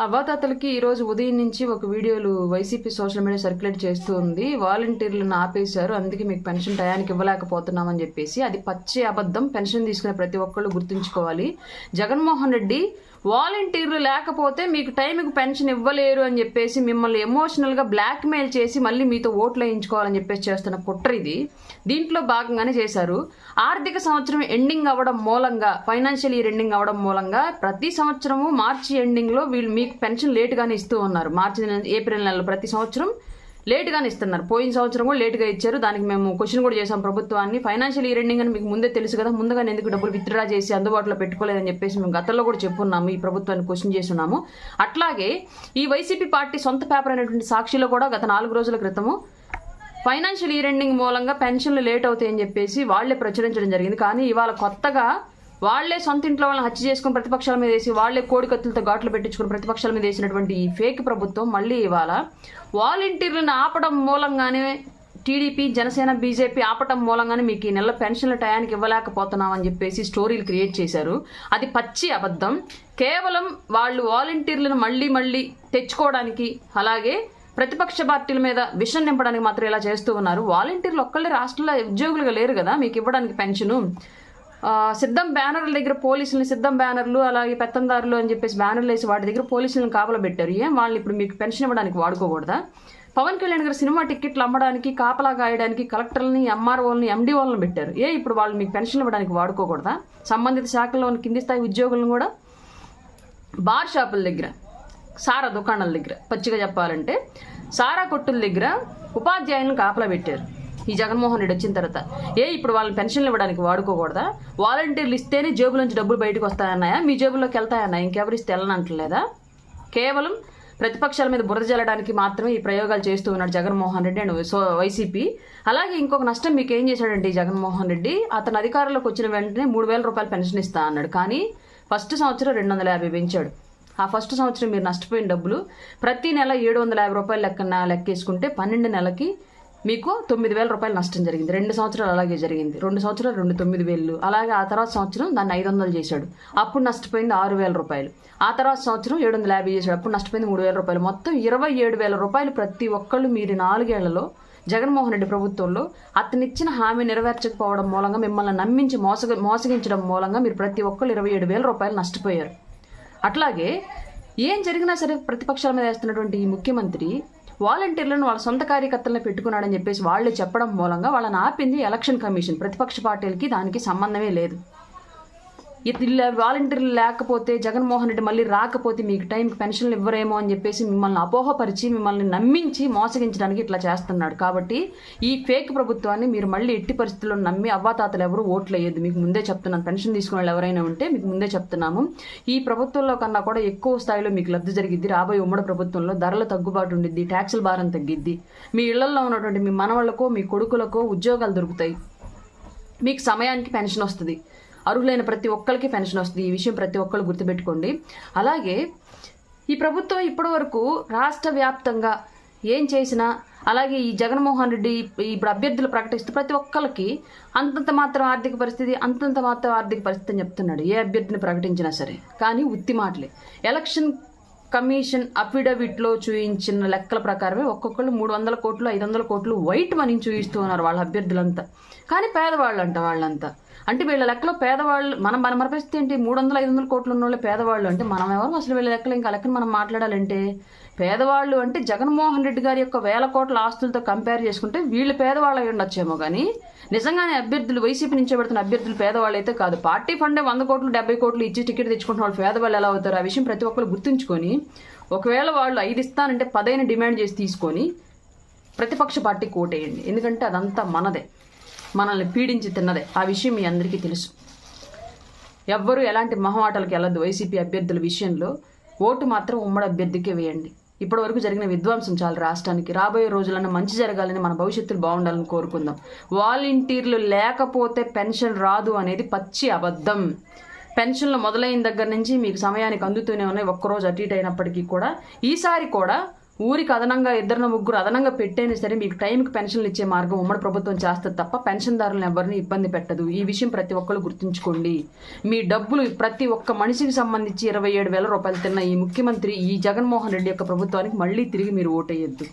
అవ్వాతాతలకి ఈరోజు ఉదయం నుంచి ఒక వీడియోలు వైసీపీ సోషల్ మీడియా సర్క్యులేట్ చేస్తూ ఉంది. వాలంటీర్లను ఆపేశారు, అందుకే మీకు పెన్షన్ టయానికి ఇవ్వలేకపోతున్నామని చెప్పేసి. అది పచ్చి అబద్ధం. పెన్షన్ తీసుకునే ప్రతి ఒక్కళ్ళు గుర్తుంచుకోవాలి. జగన్మోహన్ రెడ్డి వాలంటీర్లు లేకపోతే మీకు టైంకి పెన్షన్ ఇవ్వలేరు అని చెప్పేసి మిమ్మల్ని ఎమోషనల్గా బ్లాక్మెయిల్ చేసి మళ్ళీ మీతో ఓట్లు వేయించుకోవాలని చెప్పేసి చేస్తున్న కుట్ర ఇది. దీంట్లో భాగంగానే చేశారు. ఆర్థిక సంవత్సరం ఎండింగ్ అవ్వడం మూలంగా, ఫైనాన్షియల్ ఇయర్ ఎండింగ్ అవ్వడం మూలంగా ప్రతి సంవత్సరము మార్చి ఎండింగ్లో వీళ్ళు మీకు పెన్షన్ లేటుగానే ఇస్తూ ఉన్నారు. ఏప్రిల్ నెలలో ప్రతి సంవత్సరం లేటుగానే ఇస్తున్నారు. పోయిన సంవత్సరం కూడా లేటుగా ఇచ్చారు. దానికి మేము క్వశ్చన్ కూడా చేసాం ప్రభుత్వాన్ని. ఫైనాన్షియల్ ఇయర్ ఎండింగ్ అని మీకు ముందే తెలుసు కదా, ముందుగానే ఎందుకు డబ్బులు విత్డ్రా చేసి అందుబాటులో పెట్టుకోలేదని చెప్పేసి మేము గతంలో కూడా చెప్పున్నాము, ఈ ప్రభుత్వాన్ని క్వశ్చన్ చేస్తున్నాము. అట్లాగే ఈ వైసీపీ పార్టీ సొంత పేపర్ అనేటువంటి సాక్షిలో కూడా గత 4 రోజుల క్రితము ఫైనాన్షియల్ ఇయర్ ఎండింగ్ మూలంగా పెన్షన్లు లేట్ అవుతాయని చెప్పేసి వాళ్లే ప్రచురించడం జరిగింది. కానీ ఇవాళ కొత్తగా వాళ్లే సొంత ఇంట్లో వాళ్ళని హత్య చేసుకుని ప్రతిపక్షాల మీద వేసి వాళ్లే కోడి కత్తులతో ఘాట్లు పెట్టించుకుని ప్రతిపక్షాల మీద వేసినటువంటి ఈ ఫేక్ ప్రభుత్వం మళ్ళీ ఇవాళ వాలంటీర్లను ఆపడం మూలంగానే, టీడీపీ, జనసేన, బీజేపీ ఆపటం మూలంగానే మీకు ఈ నెల పెన్షన్ల టయానికి ఇవ్వలేకపోతున్నామని చెప్పేసి స్టోరీలు క్రియేట్ చేశారు. అది పచ్చి అబద్ధం. కేవలం వాళ్ళు వాలంటీర్లను మళ్ళీ తెచ్చుకోవడానికి, అలాగే ప్రతిపక్ష పార్టీల మీద విషం నింపడానికి మాత్రం ఇలా చేస్తూ ఉన్నారు. వాలంటీర్లు ఒక్కళ్ళే రాష్ట్రంలో ఉద్యోగులుగా లేరు కదా మీకు ఇవ్వడానికి పెన్షను. సిద్ధం బ్యానర్ల దగ్గర పోలీసులను, సిద్ధం బ్యానర్లు, అలాగే పెత్తందారులు అని చెప్పేసి బ్యానర్లు వేసి వాటి దగ్గర పోలీసులను కాపలా పెట్టారు. వాళ్ళని ఇప్పుడు మీకు పెన్షన్ ఇవ్వడానికి వాడుకోకూడదా? పవన్ కళ్యాణ్ గారు సినిమా టికెట్లు అమ్మడానికి, కాపలా గాయడానికి కలెక్టర్లని, ఎంఆర్ఓలని, ఎండీఓలను పెట్టారు. ఇప్పుడు వాళ్ళు మీకు పెన్షన్ ఇవ్వడానికి వాడుకోకూడదా? సంబంధిత శాఖల్లోని కింది స్థాయి ఉద్యోగులను కూడా బార్ షాపుల దగ్గర, సారా దుకాణాల దగ్గర, పచ్చిగా చెప్పాలంటే సారా కొట్టుల దగ్గర ఉపాధ్యాయులను కాపలా పెట్టారు ఈ జగన్మోహన్ రెడ్డి వచ్చిన తర్వాత. ఇప్పుడు వాళ్ళని పెన్షన్లు ఇవ్వడానికి వాడుకోకూడదా? వాలంటీర్లు ఇస్తేనే జేబులోంచి డబ్బులు బయటకు వస్తాయన్నాయా? మీ జేబుల్లోకి వెళ్తాయన్నాయా? ఇంకెవరు ఇస్తే వెళ్ళనంటలేదా? కేవలం ప్రతిపక్షాల మీద బురద జల్లడానికి మాత్రమే ఈ ప్రయోగాలు చేస్తూ ఉన్నాడు జగన్మోహన్ రెడ్డి అండ్ వైసీపీ. అలాగే ఇంకొక నష్టం మీకు ఏం చేశాడంటే ఈ జగన్మోహన్ రెడ్డి, అతను అధికారంలోకి వచ్చిన వెంటనే 3,000 రూపాయలు పెన్షన్ ఇస్తా అన్నాడు. కానీ ఫస్ట్ సంవత్సరం 250 పెంచాడు. ఆ ఫస్ట్ సంవత్సరం మీరు నష్టపోయిన డబ్బులు ప్రతి నెల 750 రూపాయలు లెక్కేసుకుంటే 12 నెలలకి మీకు 9,000 రూపాయలు నష్టం జరిగింది. 2 సంవత్సరాలు అలాగే జరిగింది. 2 సంవత్సరాలు 9,000. అలాగే ఆ తర్వాత సంవత్సరం దాన్ని 500 చేశాడు, అప్పుడు నష్టపోయింది 6,000 రూపాయలు. ఆ తర్వాత సంవత్సరం 750 చేశాడు, అప్పుడు నష్టపోయింది 3,000 రూపాయలు. మొత్తం 27,000 రూపాయలు ప్రతి ఒక్కళ్ళు మీరు 4 ఏళ్లలో జగన్మోహన్ రెడ్డి ప్రభుత్వంలో అతనిచ్చిన హామీ నెరవేర్చకపోవడం మూలంగా, మిమ్మల్ని నమ్మించి మోసగించడం మూలంగా మీరు ప్రతి ఒక్కళ్ళు 27,000 రూపాయలు నష్టపోయారు. అట్లాగే ఏం జరిగినా సరే ప్రతిపక్షాల మీద వేస్తున్నటువంటి ఈ ముఖ్యమంత్రి వాలంటీర్లను వాళ్ళ సొంత కార్యకర్తలను పెట్టుకున్నాడని చెప్పేసి వాళ్ళే చెప్పడం మూలంగా వాళ్ళని ఆపింది ఎలక్షన్ కమిషన్. ప్రతిపక్ష పార్టీలకి దానికి సంబంధమే లేదు. వాలంటీర్లు లేకపోతే, జగన్మోహన్ రెడ్డి మళ్ళీ రాకపోతే మీకు టైంకి పెన్షన్లు ఇవ్వరేమో అని చెప్పేసి మిమ్మల్ని అపోహపరిచి, మిమ్మల్ని నమ్మించి మోసగించడానికి ఇట్లా చేస్తున్నాడు. కాబట్టి ఈ ఫేక్ ప్రభుత్వాన్ని మీరు మళ్ళీ ఎట్టి పరిస్థితుల్లో నమ్మి అవ్వాతాతలు ఎవరు ఓట్లు వేయద్దు. మీకు ముందే చెప్తున్నాను, పెన్షన్ తీసుకునే వాళ్ళు ఎవరైనా ఉంటే మీకు ముందే చెప్తున్నాము, ఈ ప్రభుత్వంలో కన్నా కూడా ఎక్కువ స్థాయిలో మీకు లబ్ధి జరిగిద్ది. రాబోయే ఉమ్మడి ప్రభుత్వంలో ధరల తగ్గుబాటు ఉండిద్ది, ట్యాక్సుల భారం తగ్గిద్ది, మీ ఇళ్లలో ఉన్నటువంటి మీ మనవాళ్ళకో మీ కొడుకులకో ఉద్యోగాలు దొరుకుతాయి, మీకు సమయానికి పెన్షన్ వస్తుంది, అర్హులైన ప్రతి ఒక్కరికి పెన్షన్ వస్తుంది. ఈ విషయం ప్రతి ఒక్కరు గుర్తుపెట్టుకోండి. అలాగే ఈ ప్రభుత్వం ఇప్పటి వరకు రాష్ట్ర వ్యాప్తంగా ఏం చేసినా, అలాగే ఈ జగన్మోహన్ రెడ్డి ఇప్పుడు అభ్యర్థులు ప్రకటిస్తూ ప్రతి ఒక్కరికి అంతంత మాత్రం ఆర్థిక పరిస్థితి అని చెప్తున్నాడు ఏ అభ్యర్థిని ప్రకటించినా సరే. కానీ ఉత్తి మాటలే. ఎలక్షన్ కమిషన్ అఫిడవిట్లో చూయించిన లెక్కల ప్రకారమే ఒక్కొక్కళ్ళు 300 కోట్లు 500 కోట్లు వైట్ మనీని చూపిస్తూ ఉన్నారు వాళ్ళ అభ్యర్థులంతా. కానీ పేదవాళ్ళు అంట వాళ్ళంతా. అంటే వీళ్ళ లెక్కలో పేదవాళ్ళు, మన పరిస్థితి ఏంటి? 300-500 కోట్లు ఉన్న వాళ్ళే పేదవాళ్ళు అంటే మనం ఎవరు అసలు? వీళ్ళ లెక్కలు ఇంకా లెక్కను మనం మాట్లాడాలంటే పేదవాళ్ళు అంటే జగన్మోహన్ రెడ్డి గారి యొక్క 1000 కోట్ల ఆస్తులతో కంపేర్ చేసుకుంటే వీళ్ళు పేదవాళ్ళు అయి ఉండొచ్చేమో. కానీ నిజంగానే అభ్యర్థులు, వైసీపీ నుంచి పెడుతున్న అభ్యర్థులు పేదవాళ్ళు అయితే కాదు. పార్టీ ఫండే 100 కోట్లు 70 కోట్లు ఇచ్చి టికెట్ తెచ్చుకుంటున్న వాళ్ళు పేదవాళ్ళు ఎలా అవుతారు? ఆ విషయం ప్రతి ఒక్కరు గుర్తుంచుకొని, ఒకవేళ వాళ్ళు 5 ఇస్తానంటే 10 డిమాండ్ చేసి తీసుకొని ప్రతిపక్ష పార్టీకి ఓటేయండి. ఎందుకంటే అదంతా మనదే, మనల్ని పీడించి తిన్నదే. ఆ విషయం మీ అందరికీ తెలుసు. ఎవ్వరూ ఎలాంటి మొహమాటలకు వెళ్ళద్దు వైసీపీ అభ్యర్థుల విషయంలో. ఓటు మాత్రం ఉమ్మడి అభ్యర్థికే వేయండి. ఇప్పటి వరకు జరిగిన విధ్వంసం చాలు రాష్ట్రానికి. రాబోయే రోజులన్నా మంచి జరగాలని, మన భవిష్యత్తులు బాగుండాలని కోరుకుందాం. వాలంటీర్లు లేకపోతే పెన్షన్ రాదు అనేది పచ్చి అబద్ధం. పెన్షన్లు మొదలైన దగ్గర నుంచి మీకు సమయానికి అందుతూనే ఉన్నాయి. ఒక్కరోజు అటు ఇటు అయినప్పటికీ కూడా ఈసారి కూడా ఊరికి అదనంగా 2-3 అదనంగా పెట్టైనా సరే మీకు టైంకి పెన్షన్లు ఇచ్చే మార్గం ఉమ్మడి ప్రభుత్వం చేస్తుంది తప్ప పెన్షన్దారులను ఎవరిని ఇబ్బంది పెట్టదు. ఈ విషయం ప్రతి ఒక్కరు గుర్తుంచుకోండి. మీ డబ్బులు ప్రతి ఒక్క మనిషికి సంబంధించి 27,000 రూపాయలు తిన్న ఈ ముఖ్యమంత్రి, ఈ జగన్మోహన్ రెడ్డి యొక్క ప్రభుత్వానికి మళ్ళీ తిరిగి మీరు ఓటేయొద్దు.